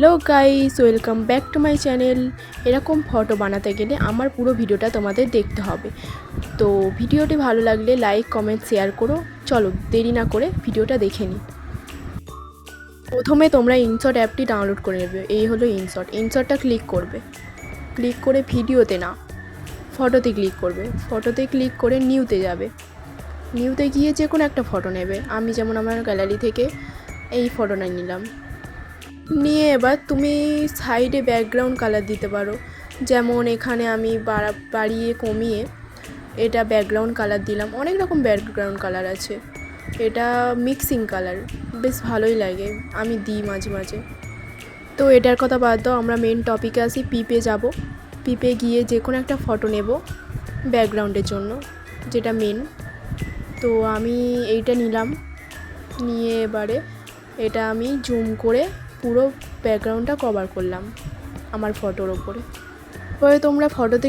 Hello guys, welcome back to my channel. এরকম photo বানাতে গেলে আমার পুরো ভিডিওটা তোমাদের দেখতে হবে। তো ভিডিওটি ভালো লাগলে লাইক কমেন্ট শেয়ার করো। চলো দেরি না করে ভিডিওটা দেখে নিই। প্রথমে তোমরা ইনশট অ্যাপটি ডাউনলোড করে নেবে। এই হলো ইনশটটা ক্লিক করবে। ক্লিক করে ভিডিওতে না, ফটোতে ক্লিক করবে। ফটোতে ক্লিক করে নিউতে যাবে। নিউতে গিয়ে যে কোনো একটা ফটো নেবে। আমি যেমন আমার গ্যালারি থেকে এই ফটোটা নিলাম। নিয়ে এবার তুমি সাইডে ব্যাকগ্রাউন্ড কালার দিতে পারো। যেমন এখানে আমি বাড়িয়ে কমিয়ে এটা ব্যাকগ্রাউন্ড কালার দিলাম। অনেক রকম ব্যাকগ্রাউন্ড কালার আছে, এটা মিক্সিং কালার, বেশ ভালোই লাগে, আমি দিই মাঝে মাঝে। তো এটার কথা বাদ দাও, আমরা মেন টপিকে আসি। পিপে যাব। পিপে গিয়ে যে কোনো একটা ফটো নেব ব্যাকগ্রাউন্ডের জন্য, যেটা মেন। তো আমি এইটা নিলাম। নিয়ে এবারে এটা আমি জুম করে পুরো ব্যাকগ্রাউন্ডটা কভার করলাম আমার ফটোর ওপরে। পরে তোমরা ফটোতে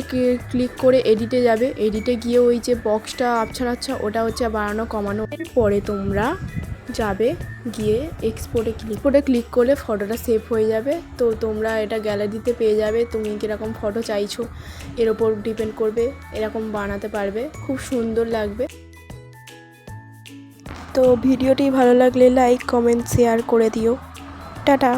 ক্লিক করে এডিটে যাবে। এডিটে গিয়ে ওই যে বক্সটা আবছা ওটা হচ্ছে বাড়ানো কমানো। এরপরে তোমরা যাবে গিয়ে এক্সপোর্টে ক্লিক করলে ফটোটা সেভ হয়ে যাবে। তো তোমরা এটা গ্যালারিতে পেয়ে যাবে। তুমি কীরকম ফটো চাইছো এর ওপর ডিপেন্ড করবে, এরকম বানাতে পারবে, খুব সুন্দর লাগবে। তো ভিডিওটি ভালো লাগলে লাইক কমেন্ট শেয়ার করে দিও। টাটা।